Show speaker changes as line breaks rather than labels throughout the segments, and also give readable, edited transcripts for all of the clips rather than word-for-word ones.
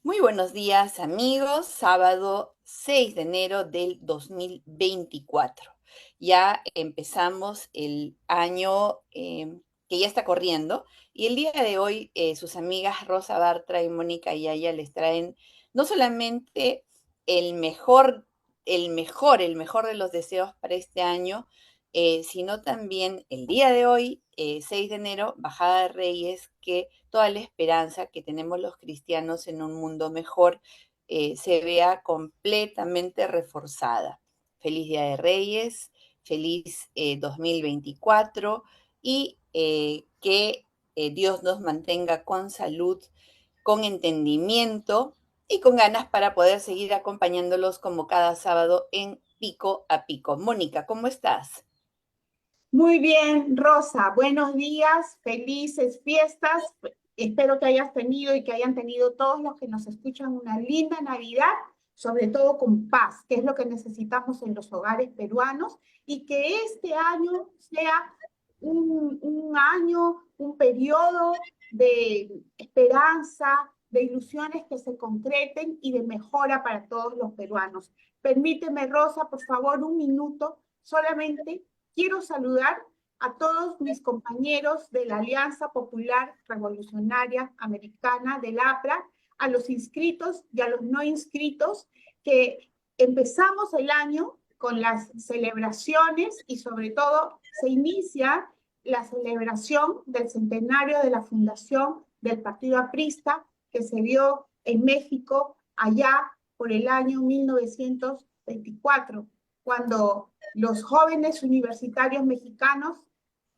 Muy buenos días amigos, sábado 6 de enero del 2024. Ya empezamos el año que ya está corriendo y el día de hoy sus amigas Rosa Bartra y Mónica Yaya les traen no solamente el mejor, el mejor de los deseos para este año, sino también el día de hoy, 6 de enero, Bajada de Reyes, que toda la esperanza que tenemos los cristianos en un mundo mejor se vea completamente reforzada. Feliz Día de Reyes, feliz 2024 y que Dios nos mantenga con salud, con entendimiento y con ganas para poder seguir acompañándolos como cada sábado en Pico a Pico. Mónica, ¿cómo estás?
Muy bien, Rosa, buenos días, felices fiestas. Espero que hayas tenido y que hayan tenido todos los que nos escuchan una linda Navidad, sobre todo con paz, que es lo que necesitamos en los hogares peruanos, y que este año sea un año, un periodo de esperanza, de ilusiones que se concreten y de mejora para todos los peruanos. Permíteme, Rosa, por favor, un minuto solamente. Quiero saludar a todos mis compañeros de la Alianza Popular Revolucionaria Americana, del APRA, a los inscritos y a los no inscritos, que empezamos el año con las celebraciones y sobre todo se inicia la celebración del centenario de la fundación del Partido Aprista, que se dio en México allá por el año 1924, cuando los jóvenes universitarios mexicanos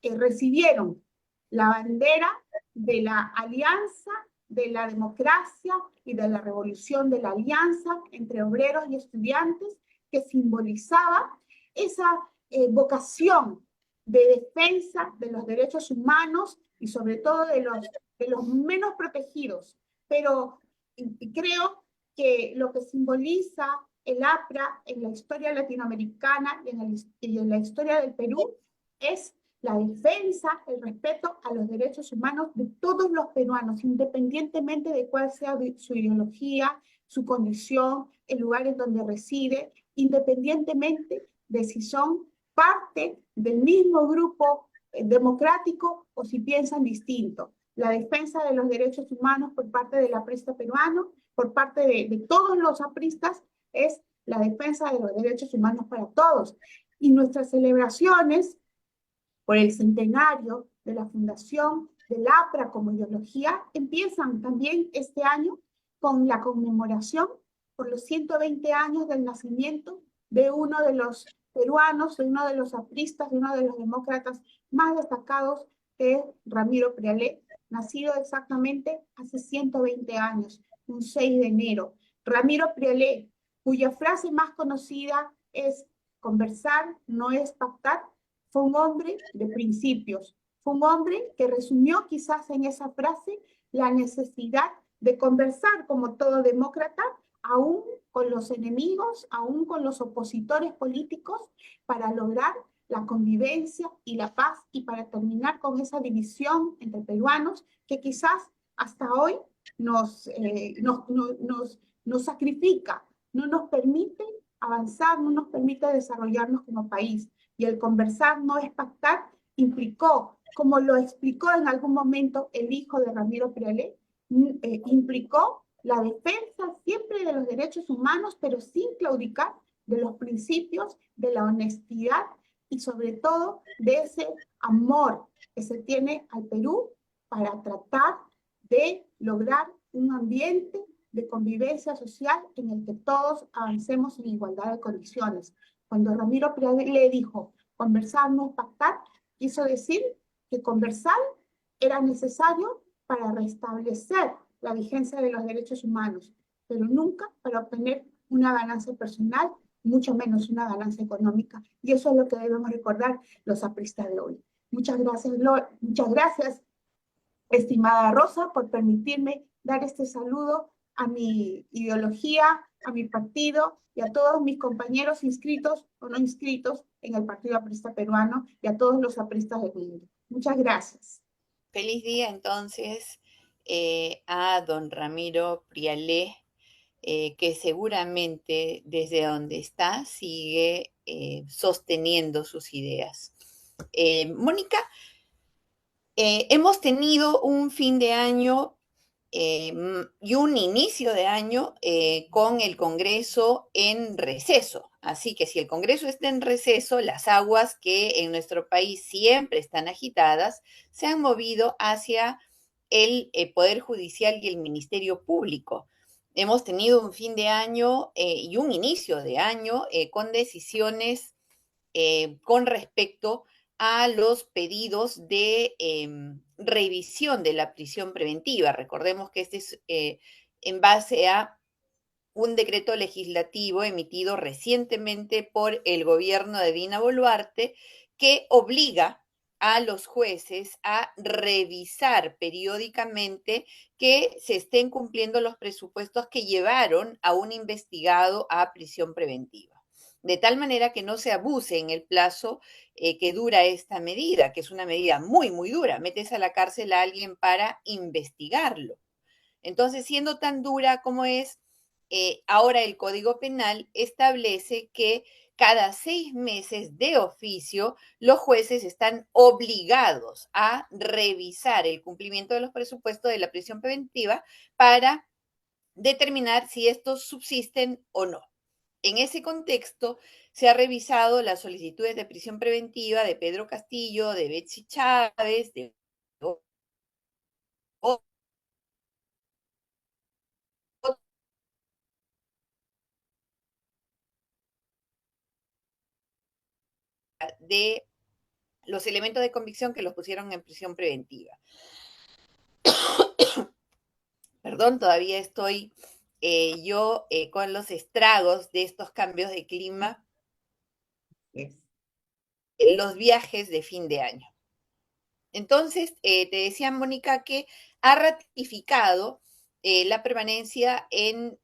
recibieron la bandera de la alianza, de la democracia y de la revolución de la alianza entre obreros y estudiantes, que simbolizaba esa vocación de defensa de los derechos humanos y sobre todo de los menos protegidos. Pero creo que lo que simboliza el APRA en la historia latinoamericana y en la historia del Perú es la defensa, el respeto a los derechos humanos de todos los peruanos, independientemente de cuál sea su ideología, su condición, el lugar en donde reside, independientemente de si son parte del mismo grupo democrático o si piensan distinto. La defensa de los derechos humanos por parte del aprista peruano, por parte de todos los apristas, es la defensa de los derechos humanos para todos. Y nuestras celebraciones por el centenario de la fundación del APRA como ideología empiezan también este año con la conmemoración por los 120 años del nacimiento de uno de los peruanos, de uno de los apristas, de uno de los demócratas más destacados, que es Ramiro Prealé, nacido exactamente hace 120 años, un 6 de enero. Ramiro Prealé, cuya frase más conocida es conversar no es pactar, fue un hombre de principios, fue un hombre que resumió quizás en esa frase la necesidad de conversar como todo demócrata, aún con los enemigos, aún con los opositores políticos, para lograr la convivencia y la paz y para terminar con esa división entre peruanos que quizás hasta hoy nos sacrifica, no nos permite avanzar, no nos permite desarrollarnos como país. Y el conversar no es pactar implicó, como lo explicó en algún momento el hijo de Ramiro Prealé, implicó la defensa siempre de los derechos humanos, pero sin claudicar de los principios, de la honestidad y sobre todo de ese amor que se tiene al Perú para tratar de lograr un ambiente de convivencia social en el que todos avancemos en igualdad de condiciones. Cuando Ramiro le dijo, conversar no es pactar, quiso decir que conversar era necesario para restablecer la vigencia de los derechos humanos, pero nunca para obtener una ganancia personal, mucho menos una ganancia económica. Y eso es lo que debemos recordar los apristas de hoy. Muchas gracias, estimada Rosa, por permitirme dar este saludo a mi ideología, a mi partido y a todos mis compañeros inscritos o no inscritos en el Partido Aprista Peruano y a todos los apristas del mundo. Muchas gracias.
Feliz día entonces a don Ramiro Prialé, que seguramente desde donde está sigue sosteniendo sus ideas. Mónica, hemos tenido un fin de año y un inicio de año con el Congreso en receso. Así que si el Congreso está en receso, las aguas que en nuestro país siempre están agitadas se han movido hacia el Poder Judicial y el Ministerio Público. Hemos tenido un fin de año y un inicio de año con decisiones con respecto a los pedidos de revisión de la prisión preventiva. Recordemos que este es en base a un decreto legislativo emitido recientemente por el gobierno de Dina Boluarte que obliga a los jueces a revisar periódicamente que se estén cumpliendo los presupuestos que llevaron a un investigado a prisión preventiva. De tal manera que no se abuse en el plazo que dura esta medida, que es una medida muy, muy dura. Metes a la cárcel a alguien para investigarlo. Entonces, siendo tan dura como es, ahora el Código Penal establece que cada 6 meses de oficio los jueces están obligados a revisar el cumplimiento de los presupuestos de la prisión preventiva para determinar si estos subsisten o no. En ese contexto, se ha revisado las solicitudes de prisión preventiva de Pedro Castillo, de Betsy Chávez, de de los elementos de convicción que los pusieron en prisión preventiva. Perdón, todavía estoy yo con los estragos de estos cambios de clima,
Yes.
los viajes de fin de año. Entonces, te decía Mónica que ha ratificado la permanencia en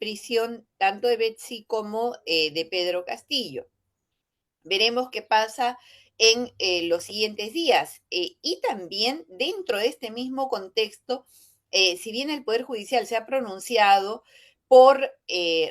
prisión tanto de Betsy como de Pedro Castillo. Veremos qué pasa en los siguientes días. Y también dentro de este mismo contexto, si bien el Poder Judicial se ha pronunciado por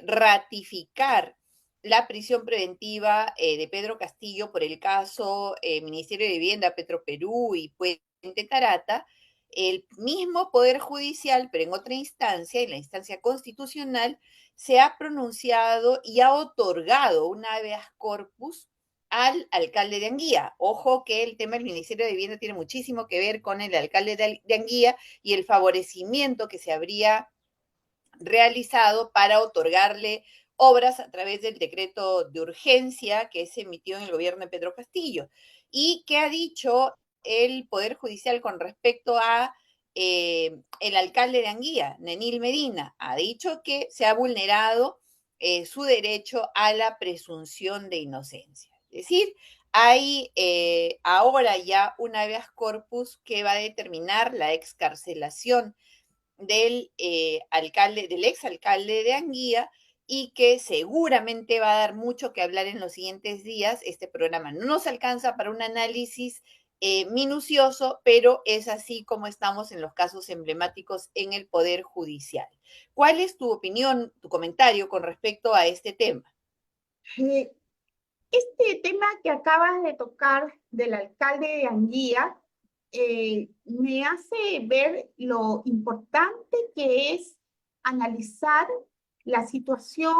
ratificar la prisión preventiva de Pedro Castillo por el caso Ministerio de Vivienda, Petroperú y Puente Tarata, el mismo Poder Judicial, pero en otra instancia, en la instancia constitucional, se ha pronunciado y ha otorgado un habeas corpus al alcalde de Anguía. Ojo que el tema del Ministerio de Vivienda tiene muchísimo que ver con el alcalde de Anguía y el favorecimiento que se habría realizado para otorgarle obras a través del decreto de urgencia que se emitió en el gobierno de Pedro Castillo. ¿Y qué ha dicho el Poder Judicial con respecto a el alcalde de Anguía, Nenil Medina? Ha dicho que se ha vulnerado su derecho a la presunción de inocencia. Es decir, hay ahora ya un habeas corpus que va a determinar la excarcelación del alcalde, del exalcalde de Anguía, y que seguramente va a dar mucho que hablar en los siguientes días. Este programa no nos alcanza para un análisis minucioso, pero es así como estamos en los casos emblemáticos en el Poder Judicial. ¿Cuál es tu opinión, tu comentario con respecto a este tema?
Este tema que acabas de tocar del alcalde de Anguía me hace ver lo importante que es analizar la situación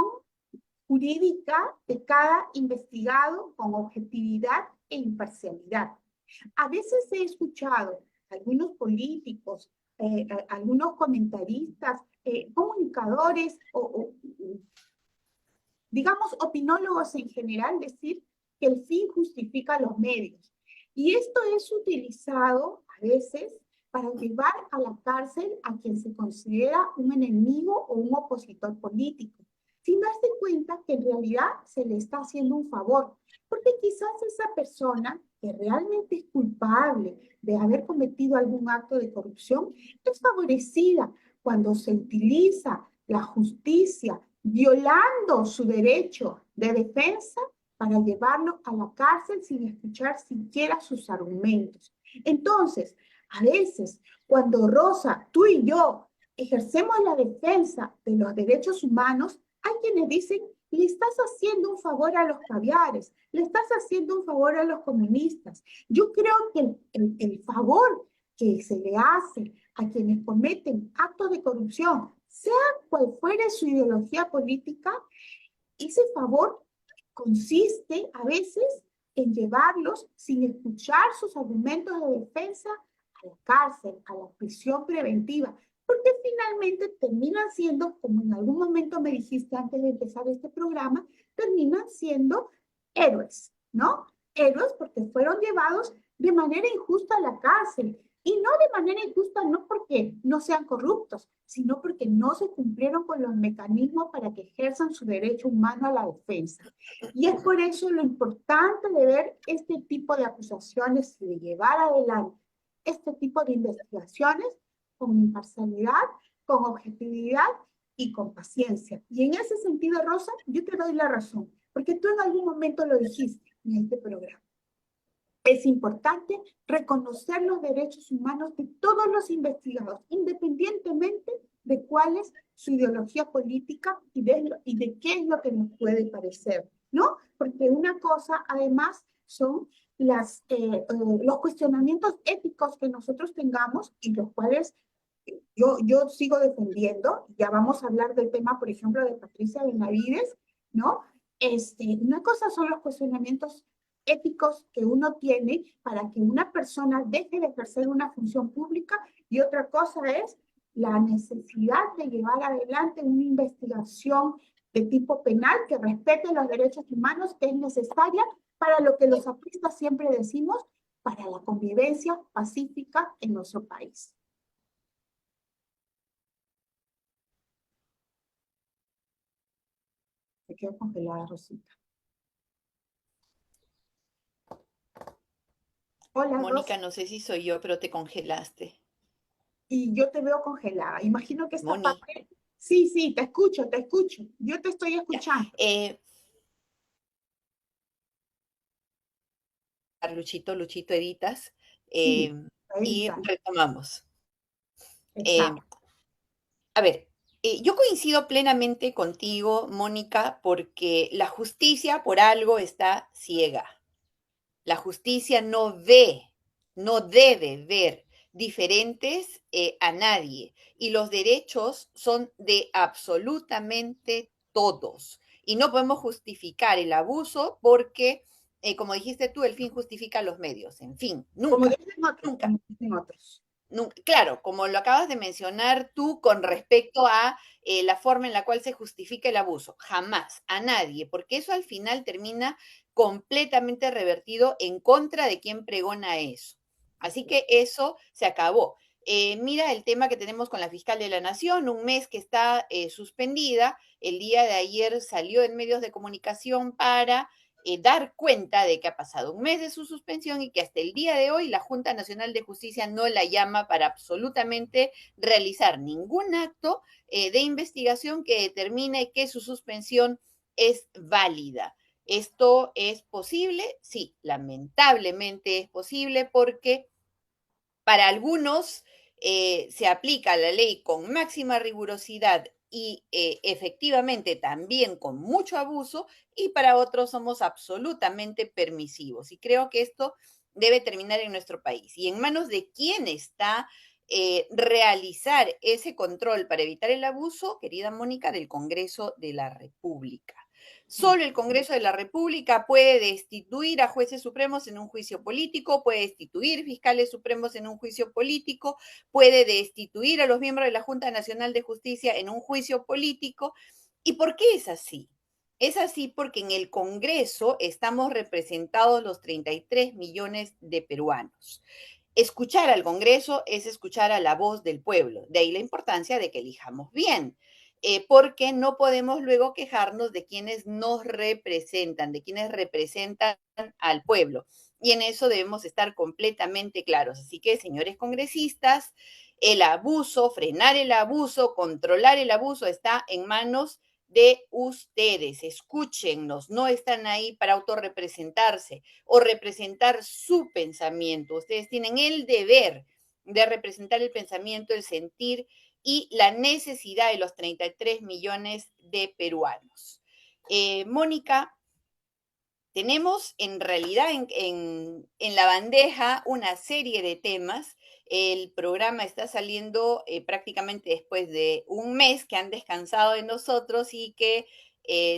jurídica de cada investigado con objetividad e imparcialidad. A veces he escuchado a algunos políticos, algunos comentaristas, comunicadores o digamos, opinólogos en general, decir que el fin justifica los medios. Y esto es utilizado a veces para llevar a la cárcel a quien se considera un enemigo o un opositor político, sin darse cuenta que en realidad se le está haciendo un favor, porque quizás esa persona que realmente es culpable de haber cometido algún acto de corrupción es favorecida cuando se utiliza la justicia, violando su derecho de defensa para llevarlo a la cárcel sin escuchar siquiera sus argumentos. Entonces, a veces, cuando Rosa, tú y yo ejercemos la defensa de los derechos humanos, hay quienes dicen, le estás haciendo un favor a los caviares, le estás haciendo un favor a los comunistas. Yo creo que el favor que se le hace a quienes cometen actos de corrupción, sea cual fuere su ideología política, ese favor consiste a veces en llevarlos sin escuchar sus argumentos de defensa a la cárcel, a la prisión preventiva, porque finalmente terminan siendo, como en algún momento me dijiste antes de empezar este programa, terminan siendo héroes, ¿no? Héroes porque fueron llevados de manera injusta a la cárcel. Y no de manera injusta, no porque no sean corruptos, sino porque no se cumplieron con los mecanismos para que ejerzan su derecho humano a la defensa. Y es por eso lo importante de ver este tipo de acusaciones y de llevar adelante este tipo de investigaciones con imparcialidad, con objetividad y con paciencia. Y en ese sentido, Rosa, yo te doy la razón, porque tú en algún momento lo dijiste en este programa. Es importante reconocer los derechos humanos de todos los investigados, independientemente de cuál es su ideología política y de qué es lo que nos puede parecer, ¿no? Porque una cosa, además, son los cuestionamientos éticos que nosotros tengamos y los cuales yo sigo defendiendo. Ya vamos a hablar del tema, por ejemplo, de Patricia Benavides, ¿no? Una cosa son los cuestionamientos éticos que uno tiene para que una persona deje de ejercer una función pública y otra cosa es la necesidad de llevar adelante una investigación de tipo penal que respete los derechos humanos, que es necesaria para lo que los apristas siempre decimos, para la convivencia pacífica en nuestro país. Se quedó congelada, Rosita. Hola,
Mónica,
Rosa.
no sé si soy yo, pero te congelaste.
Y yo te veo congelada. Imagino que esta
Moni,
parte... Sí, sí, te escucho, te escucho. Yo te estoy
ya.
escuchando.
Luchito Editas,
Sí,
eh, y
edita.
retomamos. Eh,
Exacto.
a ver, yo coincido plenamente contigo, Mónica, porque la justicia por algo está ciega. La justicia no ve, no debe ver diferentes a nadie y los derechos son de absolutamente todos. Y no podemos justificar el abuso porque, como dijiste tú, el fin justifica los medios. En fin,
Como
nunca,
dicen otros,
nunca.
como dicen otros.
Claro, como lo acabas de mencionar tú con respecto a la forma en la cual se justifica el abuso, jamás, a nadie, porque eso al final termina completamente revertido en contra de quien pregona eso. Así
Así
que eso se acabó. Mira el tema que tenemos con la fiscal de la Nación, un mes que está suspendida. El día de ayer salió en medios de comunicación para dar cuenta de que ha pasado un mes de su suspensión y que hasta el día de hoy la Junta Nacional de Justicia no la llama para absolutamente realizar ningún acto de investigación que determine que su suspensión es válida. ¿Esto es posible? Sí, lamentablemente es posible porque para algunos se aplica la ley con máxima rigurosidad y efectivamente también con mucho abuso, y para otros somos absolutamente permisivos. Y creo que esto debe terminar en nuestro país. ¿Y en manos de quién está realizar ese control para evitar el abuso? Querida Mónica, del Congreso de la República. Solo el Congreso de la República puede destituir a jueces supremos en un juicio político, puede destituir fiscales supremos en un juicio político, puede destituir a los miembros de la Junta Nacional de Justicia en un juicio político. ¿Y por qué es así? Es así porque en el Congreso estamos representados los 33 millones de peruanos. Escuchar al Congreso es escuchar a la voz del pueblo. De ahí la importancia de que elijamos bien, porque no podemos luego quejarnos de quienes nos representan, de quienes representan al pueblo. Y en eso debemos estar completamente claros. Así que, señores congresistas, El abuso, frenar el abuso, controlar el abuso está en manos de ustedes. Escúchennos, no están ahí para autorrepresentarse o representar su pensamiento. Ustedes tienen el deber de representar el pensamiento, el sentir y la necesidad de los 33 millones de peruanos. Mónica, tenemos en realidad en la bandeja una serie de temas. El programa está saliendo prácticamente después de un mes que han descansado de nosotros y que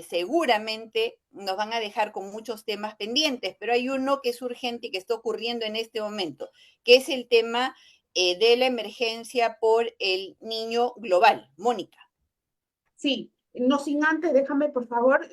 seguramente nos van a dejar con muchos temas pendientes, pero hay uno que es urgente y que está ocurriendo en este momento, que es el tema de la emergencia por el niño global. Mónica.
Sí, no sin antes, déjame por favor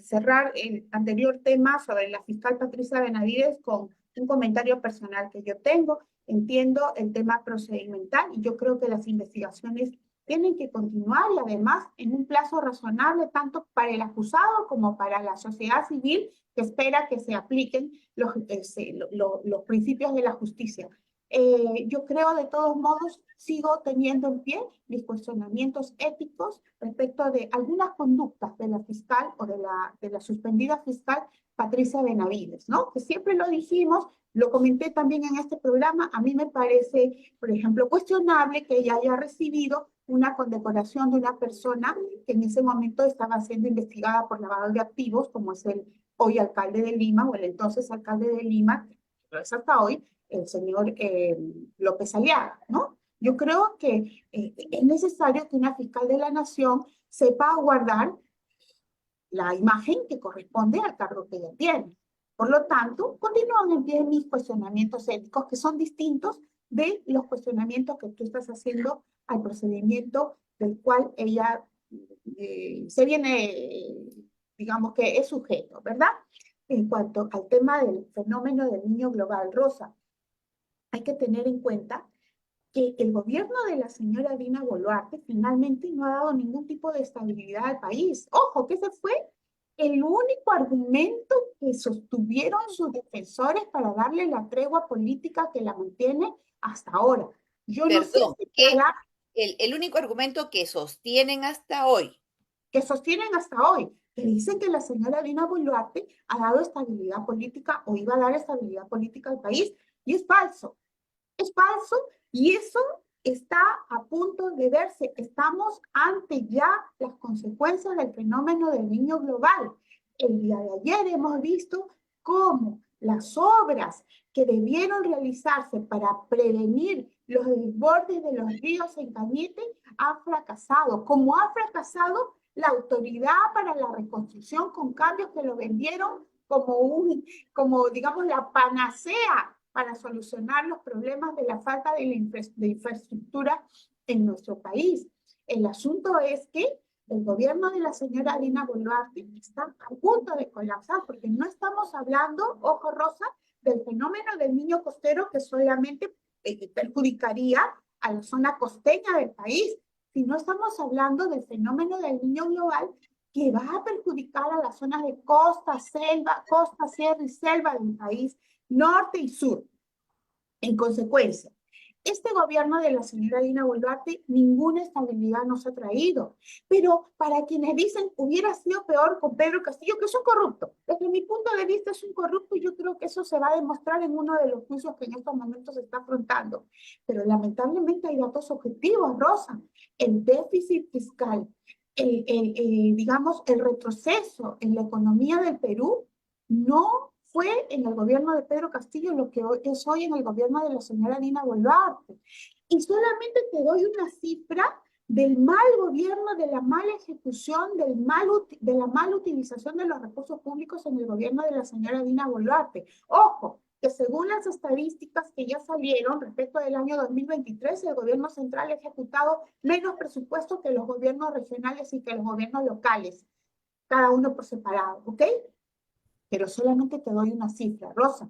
cerrar el anterior tema sobre la fiscal Patricia Benavides con un comentario personal que yo tengo. Entiendo el tema procedimental y yo creo que las investigaciones tienen que continuar y además en un plazo razonable tanto para el acusado como para la sociedad civil que espera que se apliquen los principios de la justicia. Yo creo de todos modos, sigo teniendo en pie mis cuestionamientos éticos respecto de algunas conductas de la fiscal o de la suspendida fiscal Patricia Benavides, ¿no? Que siempre lo dijimos, lo comenté también en este programa, a mí me parece, por ejemplo, cuestionable que ella haya recibido una condecoración de una persona que en ese momento estaba siendo investigada por lavado de activos, como es el hoy alcalde de Lima o el entonces alcalde de Lima, pero es hasta hoy, el señor López Aliaga, ¿no? Yo creo que es necesario que una fiscal de la nación sepa guardar la imagen que corresponde al cargo que ella tiene. Por lo tanto, continúan en pie mis cuestionamientos éticos que son distintos de los cuestionamientos que tú estás haciendo al procedimiento del cual ella se viene, digamos que es sujeto, ¿verdad? En cuanto al tema del fenómeno del niño global, Rosa, hay que tener en cuenta que el gobierno de la señora Dina Boluarte finalmente no ha dado ningún tipo de estabilidad al país. Ojo, que ese fue el único argumento que sostuvieron sus defensores para darle la tregua política que la mantiene hasta ahora. Yo no sé
Perdón,
si
que
para
el único argumento que sostienen hasta hoy.
que sostienen hasta hoy, que dicen que la señora Dina Boluarte ha dado estabilidad política o iba a dar estabilidad política al país, y es falso. Es falso y eso está a punto de verse. Estamos ante ya las consecuencias del fenómeno del niño global. El día de ayer hemos visto cómo las obras que debieron realizarse para prevenir los desbordes de los ríos en Cañete han fracasado, como ha fracasado la autoridad para la reconstrucción con cambios que lo vendieron como digamos, la panacea para solucionar los problemas de la falta de infraestructura en nuestro país. El asunto es que el gobierno de la señora Dina Boluarte está a punto de colapsar, porque no estamos hablando, ojo Rosa, del fenómeno del niño costero que solamente perjudicaría a la zona costeña del país, sino estamos hablando del fenómeno del niño global que va a perjudicar a las zonas de costa, selva, costa, sierra y selva del país, norte y sur. En consecuencia, este gobierno de la señora Dina Boluarte ninguna estabilidad nos ha traído. Pero para quienes dicen hubiera sido peor con Pedro Castillo, que es un corrupto, desde mi punto de vista es un corrupto y yo creo que eso se va a demostrar en uno de los juicios que en estos momentos se está afrontando. Pero lamentablemente hay datos objetivos, Rosa. El déficit fiscal, digamos, el retroceso en la economía del Perú no fue en el gobierno de Pedro Castillo lo que es hoy en el gobierno de la señora Dina Boluarte. Y solamente te doy una cifra del mal gobierno, de la mala ejecución, de la mala utilización de los recursos públicos en el gobierno de la señora Dina Boluarte. Ojo, que según las estadísticas que ya salieron respecto del año 2023, el gobierno central ha ejecutado menos presupuesto que los gobiernos regionales y que los gobiernos locales, cada uno por separado, ¿ok? Pero solamente te doy una cifra, Rosa.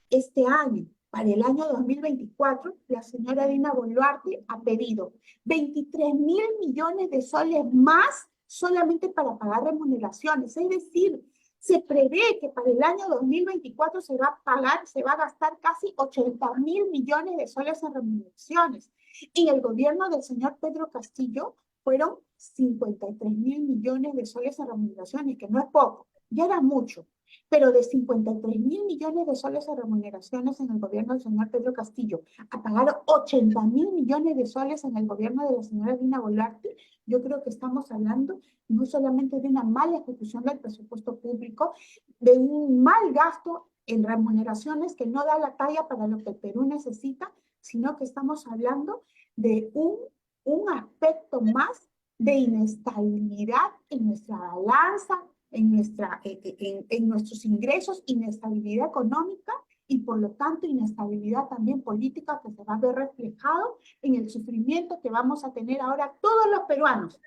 Este año, para el año 2024, la señora Dina Boluarte ha pedido 23.000 millones de soles más solamente para pagar remuneraciones. Es decir, se prevé que para el año 2024 se va a gastar casi 80.000 millones de soles en remuneraciones. En el gobierno del señor Pedro Castillo fueron 53.000 millones de soles en remuneraciones, que no es poco, ya era mucho. Pero de 53.000 millones de soles en remuneraciones en el gobierno del señor Pedro Castillo a pagar 80.000 millones de soles en el gobierno de la señora Dina Boluarte, yo creo que estamos hablando no solamente de una mala ejecución del presupuesto público, de un mal gasto en remuneraciones que no da la talla para lo que el Perú necesita, sino que estamos hablando de un aspecto más de inestabilidad en nuestra balanza, en nuestros ingresos, inestabilidad económica y por lo tanto inestabilidad también política que se va a ver reflejado en el sufrimiento que vamos a tener ahora todos los peruanos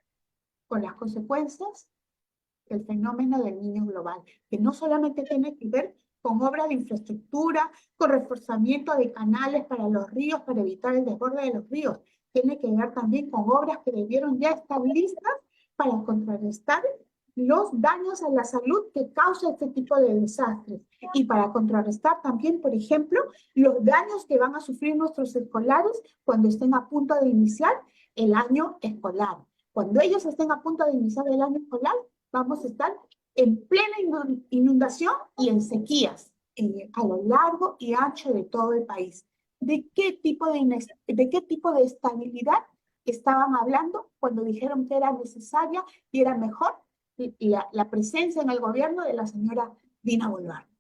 con las consecuencias del fenómeno del niño global, que no solamente tiene que ver con obras de infraestructura, con reforzamiento de canales para los ríos, para evitar el desborde de los ríos, tiene que ver también con obras que debieron ya estar listas para contrarrestar los daños a la salud que causa este tipo de desastres y para contrarrestar también, por ejemplo, los daños que van a sufrir nuestros escolares cuando estén a punto de iniciar el año escolar. Cuando ellos estén a punto de iniciar el año escolar, vamos a estar en plena inundación y en sequías a lo largo y ancho de todo el país. ¿De qué tipo de estabilidad estaban hablando cuando dijeron que era necesaria y era mejor la presencia en el gobierno de la señora Dina Boluarte?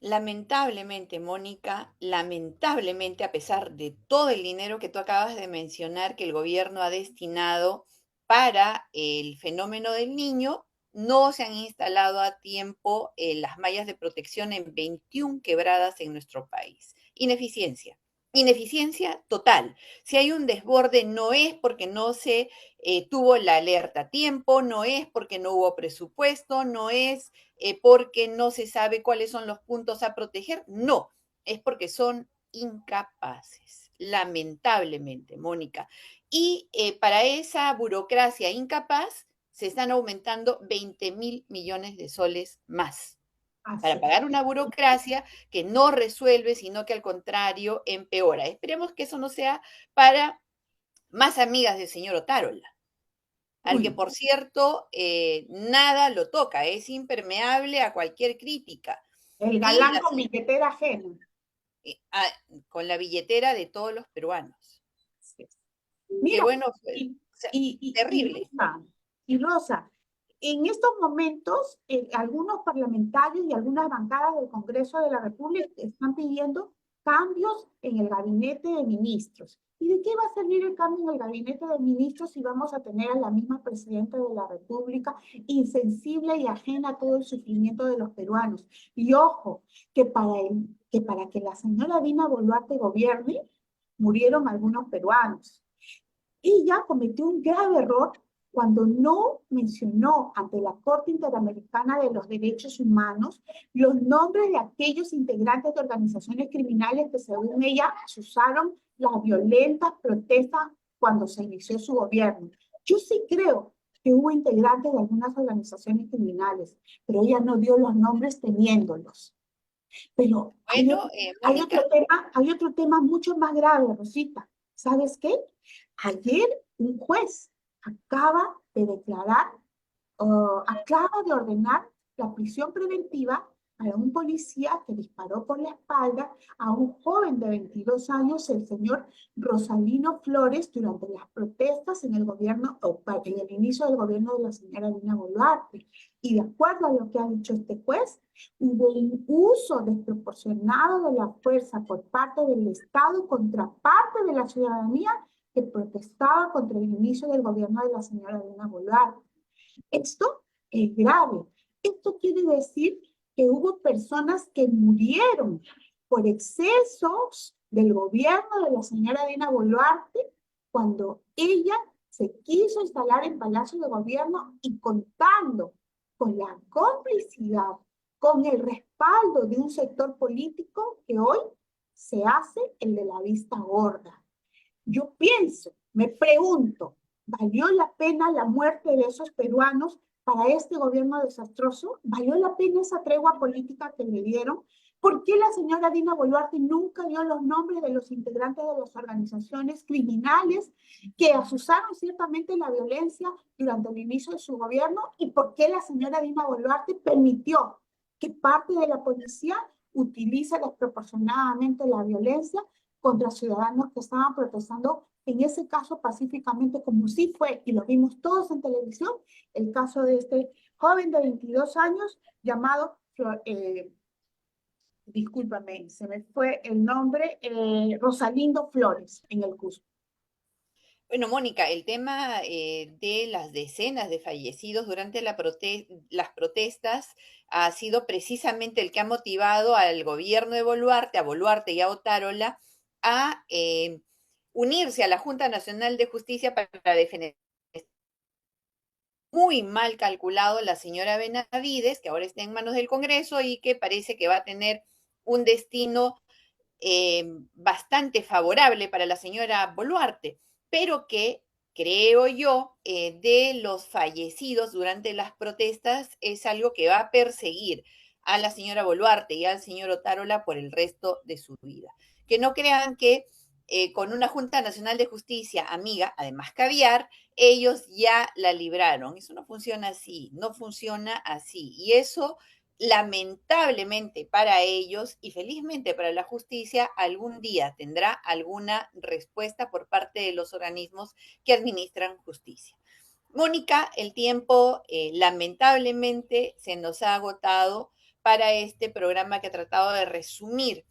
Lamentablemente, Mónica, lamentablemente, a pesar de todo el dinero que tú acabas de mencionar que el gobierno ha destinado para el fenómeno del niño, no se han instalado a tiempo las mallas de protección en 21 quebradas en nuestro país. Ineficiencia. Ineficiencia total. Si hay un desborde, no es porque no se tuvo la alerta a tiempo, no es porque no hubo presupuesto, no es porque no se sabe cuáles son los puntos a proteger. No, es porque son incapaces, lamentablemente, Mónica. Y para esa burocracia incapaz se están aumentando 20.000 millones de soles más
Así
para
es.
pagar una burocracia que no resuelve, sino que al contrario empeora. Esperemos que eso no sea para más amigas del señor Otárola, al que
Uy,
por cierto nada lo toca, es impermeable a cualquier crítica.
el
Y
galán con billetera ajena.
a, con la billetera de todos los peruanos.
Así es.
Qué
Mira,
bueno,
y,
o sea,
y, y, y
terrible.
Rosa, y Rosa, en estos momentos, algunos parlamentarios y algunas bancadas del Congreso de la República están pidiendo cambios en el gabinete de ministros. ¿Y de qué va a servir el cambio en el gabinete de ministros si vamos a tener a la misma presidenta de la República insensible y ajena a todo el sufrimiento de los peruanos? Y ojo, que para que la señora Dina Boluarte gobierne, murieron algunos peruanos. Ella cometió un grave error cuando no mencionó ante la Corte Interamericana de los Derechos Humanos los nombres de aquellos integrantes de organizaciones criminales que según ella usaron las violentas protestas cuando se inició su gobierno. Yo sí creo que hubo integrantes de algunas organizaciones criminales, pero ella no dio los nombres teniéndolos. Pero
Bueno, Mónica,
hay otro tema mucho más grave, Rosita. ¿Sabes qué? Ayer un juez acaba de declarar, acaba de ordenar la prisión preventiva para un policía que disparó por la espalda a un joven de 22 años, el señor Rosalino Flores, durante las protestas en el gobierno, o en el inicio del gobierno de la señora Dina Boluarte. Y de acuerdo a lo que ha dicho este juez, hubo un uso desproporcionado de la fuerza por parte del Estado contra parte de la ciudadanía que protestaba contra el inicio del gobierno de la señora Dina Boluarte. Esto es grave. Esto quiere decir que hubo personas que murieron por excesos del gobierno de la señora Dina Boluarte cuando ella se quiso instalar en Palacio de Gobierno y contando con la complicidad, con el respaldo de un sector político que hoy se hace el de la vista gorda. Yo pienso, me pregunto, ¿valió la pena la muerte de esos peruanos para este gobierno desastroso? ¿Valió la pena esa tregua política que le dieron? ¿Por qué la señora Dina Boluarte nunca dio los nombres de los integrantes de las organizaciones criminales que asusaron ciertamente la violencia durante el inicio de su gobierno? ¿Y por qué la señora Dina Boluarte permitió que parte de la policía utilice desproporcionadamente la violencia contra ciudadanos que estaban protestando, en ese caso pacíficamente, como sí fue, y lo vimos todos en televisión, el caso de este joven de 22 años llamado discúlpame, se me fue el nombre, Rosalindo Flores, en el Cusco.
Bueno, Mónica, el tema de las decenas de fallecidos durante las protestas ha sido precisamente el que ha motivado al gobierno de Boluarte, a Boluarte y a Otárola, a unirse a la Junta Nacional de Justicia para defender. Muy mal calculado la señora Benavides, que ahora está en manos del Congreso y que parece que va a tener un destino bastante favorable para la señora Boluarte, pero que creo yo, de los fallecidos durante las protestas es algo que va a perseguir a la señora Boluarte y al señor Otárola por el resto de su vida. Que no crean que con una Junta Nacional de Justicia amiga, además caviar, ellos ya la libraron. Eso no funciona así, no funciona así. Y eso lamentablemente para ellos y felizmente para la justicia, algún día tendrá alguna respuesta por parte de los organismos que administran justicia. Mónica, el tiempo lamentablemente se nos ha agotado para este programa que ha tratado de resumir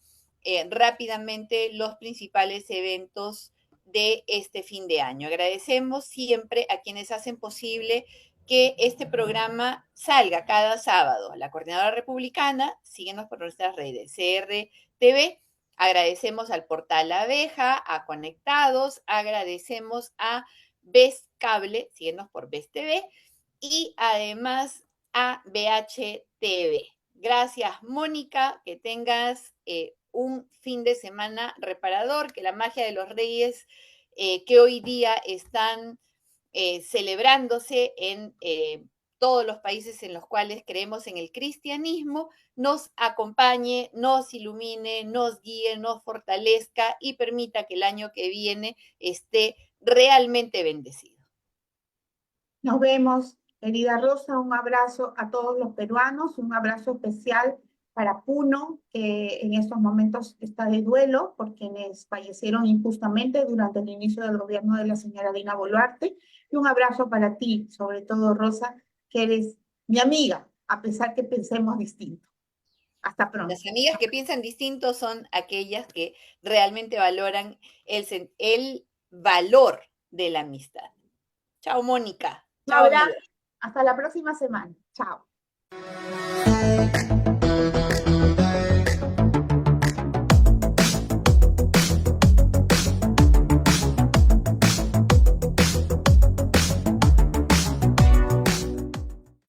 rápidamente los principales eventos de este fin de año. Agradecemos siempre a quienes hacen posible que este programa salga cada sábado. La Coordinadora Republicana, síguenos por nuestras redes, CRTV. Agradecemos al portal Abeja, a Conectados, agradecemos a Ves Cable, síguenos por Ves TV, y además a BHTV. Gracias, Mónica, que tengas un fin de semana reparador, que la magia de los reyes que hoy día están celebrándose en todos los países en los cuales creemos en el cristianismo, nos acompañe, nos ilumine, nos guíe, nos fortalezca y permita que el año que viene esté realmente bendecido.
Nos vemos, querida Rosa, un abrazo a todos los peruanos, un abrazo especial para Puno, que en estos momentos está de duelo por quienes fallecieron injustamente durante el inicio del gobierno de la señora Dina Boluarte, y un abrazo para ti, sobre todo Rosa, que eres mi amiga, a pesar que pensemos distinto. Hasta pronto.
Las amigas que piensan distinto son aquellas que realmente valoran el valor de la amistad. Chao, Mónica.
Un
Chao,
abrazo,
amigos.
hasta la próxima semana. Chao.